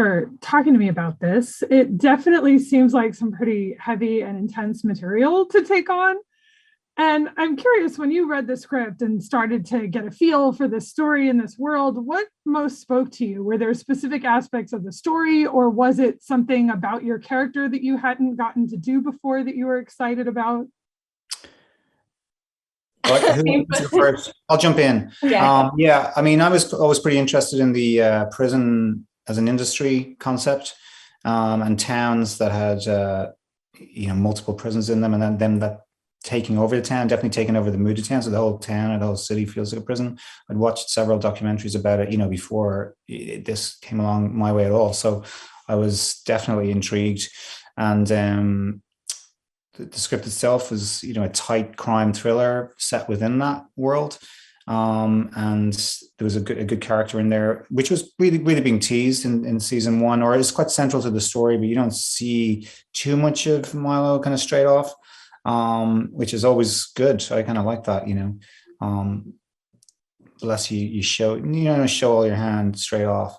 for talking to me about this. It definitely seems like some pretty heavy and intense material to take on. And I'm curious, when you read the script and started to get a feel for this story in this world, what most spoke to you? Were there specific aspects of the story, or was it something about your character that you hadn't gotten to do before that you were excited about? First? I'll jump in. Yeah. I mean, I was always pretty interested in the prison as an industry concept, and towns that had multiple prisons in them, and then them that taking over the town, definitely taking over the mood of town. So the whole town and the whole city feels like a prison. I'd watched several documentaries about it, before this came along my way at all. So I was definitely intrigued, and the script itself was, a tight crime thriller set within that world. And there was a good character in there, which was really, really being teased in season one, or it's quite central to the story, but you don't see too much of Milo kind of straight off, which is always good. I kind of like that, unless you show all your hand straight off.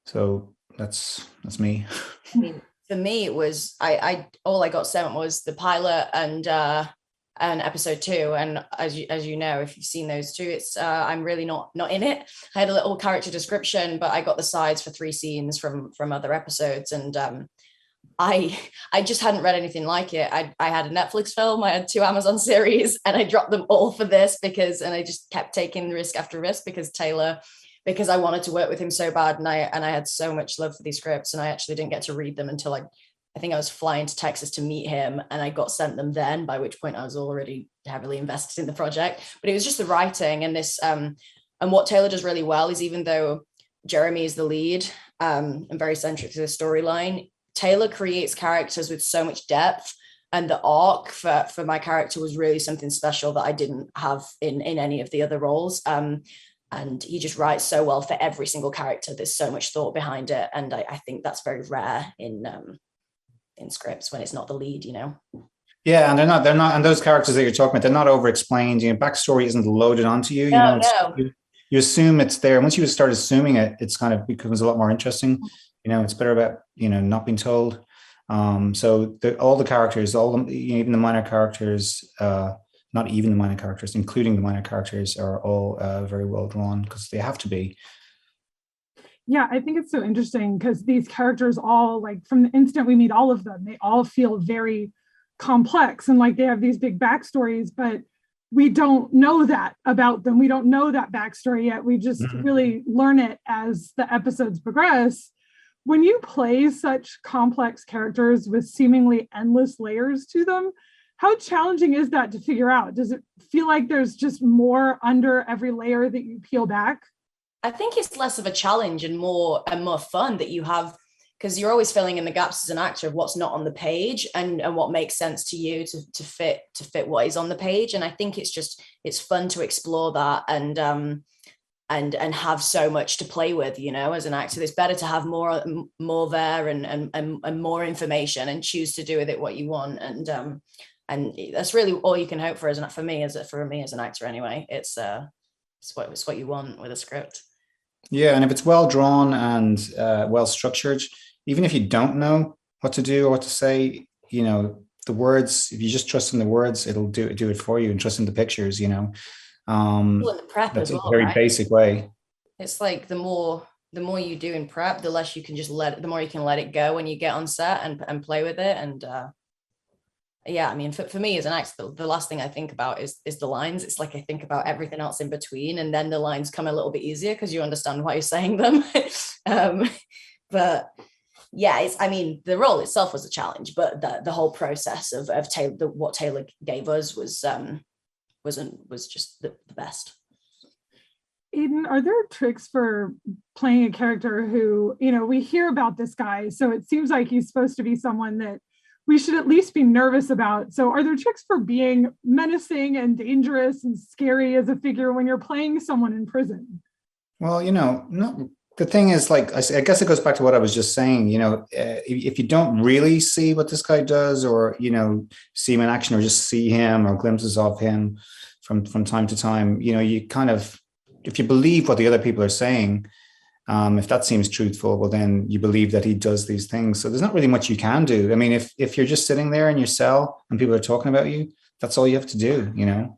So that's me. I mean, for me, it was I all I got sent was the pilot and episode 2, and as you know, if you've seen those two, it's I'm really not in it. I had a little character description, but I got the sides for 3 scenes from other episodes, and I just hadn't read anything like it. I had a Netflix film, I had 2 Amazon series, and I dropped them all for this and I just kept taking risk after risk because I wanted to work with him so bad, and I had so much love for these scripts, and I actually didn't get to read them until I think I was flying to Texas to meet him, and I got sent them then, by which point I was already heavily invested in the project. But it was just the writing and this, and what Taylor does really well is, even though Jeremy is the lead and very centric to the storyline, Taylor creates characters with so much depth, and the arc for my character was really something special that I didn't have in any of the other roles. And he just writes so well for every single character. There's so much thought behind it, and I think that's very rare in scripts when it's not the lead, Yeah, and they're not, and those characters that you're talking about, they're not over-explained. Backstory isn't loaded onto you. No. You assume it's there. Once you start assuming it, it's kind of becomes a lot more interesting. It's better about not being told. So all the characters, even the minor characters. Not even the minor characters, including the minor characters, are all very well drawn, because they have to be. Yeah, I think it's so interesting because these characters all, like, from the instant we meet all of them, they all feel very complex and like they have these big backstories, but we don't know that about them. We don't know that backstory yet. We just really learn it as the episodes progress. When you play such complex characters with seemingly endless layers to them, how challenging is that to figure out? Does it feel like there's just more under every layer that you peel back? I think it's less of a challenge and more fun that you have, because you're always filling in the gaps as an actor of what's not on the page and what makes sense to you to fit what is on the page. And I think it's fun to explore that and have so much to play with, as an actor. It's better to have more there and more information and choose to do with it what you want. And that's really all you can hope for for me as an actor anyway. It's what you want with a script. Yeah, and if it's well drawn and well structured, even if you don't know what to do or what to say, the words, if you just trust in the words, it'll do it for you, and trust in the pictures, Well, in the prep that's as well, a very right? basic way. It's like the more you do in prep, the less you can the more you can let it go when you get on set and play with it. And yeah, I mean, for me as an actor, the last thing I think about is the lines. It's like I think about everything else in between, and then the lines come a little bit easier because you understand why you're saying them. But yeah, the role itself was a challenge, but the whole process of Taylor, what Taylor gave us was just the best. Aidan, are there tricks for playing a character who, we hear about this guy, so it seems like he's supposed to be someone that we should at least be nervous about. So are there tricks for being menacing and dangerous and scary as a figure when you're playing someone in prison? Well, the thing is, like, I guess it goes back to what I was just saying, if you don't really see what this guy does, or, see him in action, or just see him or glimpses of him from time to time, you kind of, if you believe what the other people are saying, If that seems truthful, well, then you believe that he does these things. So there's not really much you can do. I mean, if you're just sitting there in your cell and people are talking about you, that's all you have to do, you know.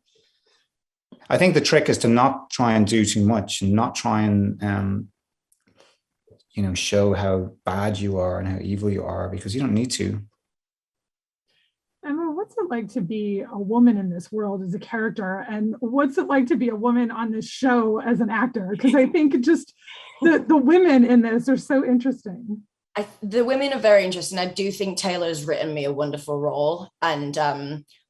I think the trick is to not try and do too much and not try and show how bad you are and how evil you are, because you don't need to. Emma, what's it like to be a woman in this world as a character? And what's it like to be a woman on this show as an actor? Because I think just the women in this are so interesting. The women are very interesting. I do think Taylor's written me a wonderful role. And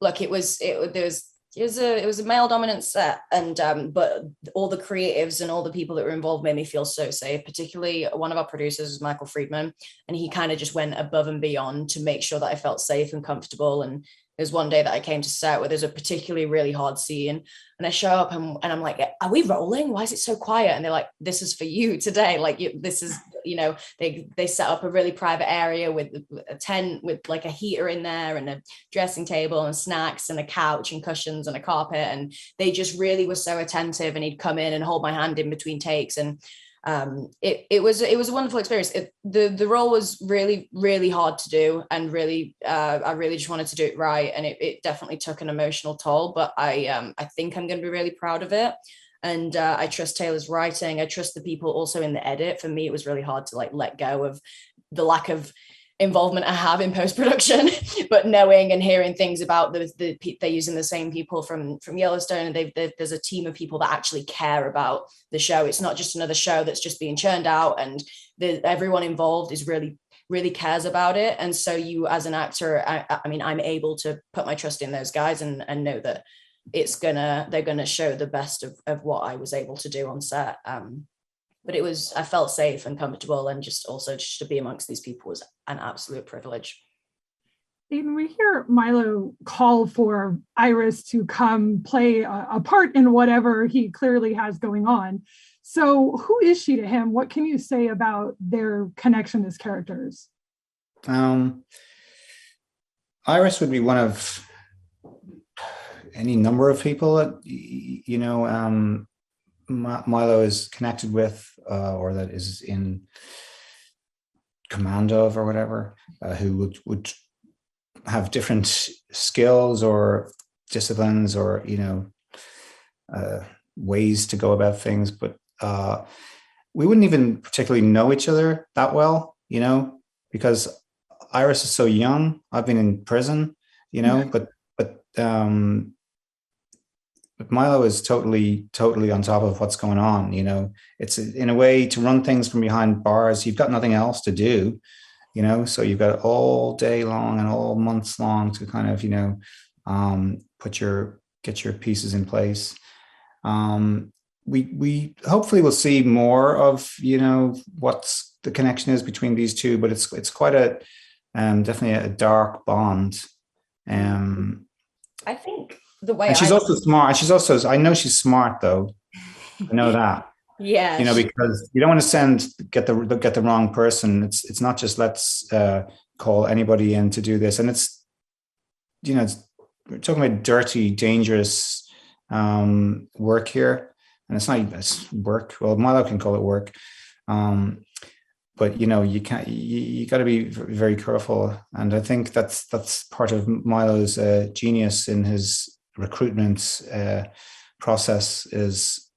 look, it was a male dominant set, and but all the creatives and all the people that were involved made me feel so safe. Particularly one of our producers is Michael Friedman, and he kind of just went above and beyond to make sure that I felt safe and comfortable. And there's one day that I came to set where there's a particularly really hard scene, and I show up and I'm like, "Are we rolling? Why is it so quiet?" And they're like, "This is for you today. Like, this is." They set up a really private area with a tent with like a heater in there and a dressing table and snacks and a couch and cushions and a carpet. And they just really were so attentive, and he'd come in and hold my hand in between takes. And it was a wonderful experience. The role was really, really hard to do, and really, I really just wanted to do it right. And it definitely took an emotional toll, but I think I'm going to be really proud of it. And I trust Taylor's writing. I trust the people also in the edit. For me, it was really hard to like let go of the lack of involvement I have in post-production, but knowing and hearing things about they're using the same people from Yellowstone, and there's a team of people that actually care about the show. It's not just another show that's just being churned out, and everyone involved is really cares about it. And so you, as an actor, I mean, I'm able to put my trust in those guys and know that they're gonna show the best of what I was able to do on set. But I felt safe and comfortable, and just to be amongst these people was an absolute privilege. Aidan, we hear Milo call for Iris to come play a part in whatever he clearly has going on. So who is she to him? What can you say about their connection as characters? Iris would be one of any number of people that, Milo is connected with, or that is in command of, or whatever, who would have different skills or disciplines, or ways to go about things. But we wouldn't even particularly know each other that well, because Iris is so young. I've been in prison, but Milo is totally on top of what's going on. It's in a way, to run things from behind bars, you've got nothing else to do, so you've got all day long and all months long to kind of, get your pieces in place. We hopefully will see more of, what's the connection is between these two, but it's quite definitely a dark bond. I think the way, and she's also smart. I know she's smart though. I know that. Yeah. Because you don't want to get the wrong person. It's not just let's call anybody in to do this. And it's, we're talking about dirty, dangerous work here. And it's work. Well, Milo can call it work. But you can't. You got to be very careful, and I think that's part of Milo's genius in his recruitment process is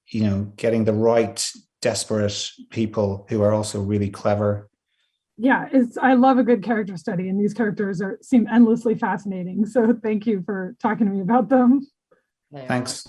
getting the right desperate people who are also really clever. Yeah, I love a good character study, and these characters seem endlessly fascinating. So thank you for talking to me about them. Thanks.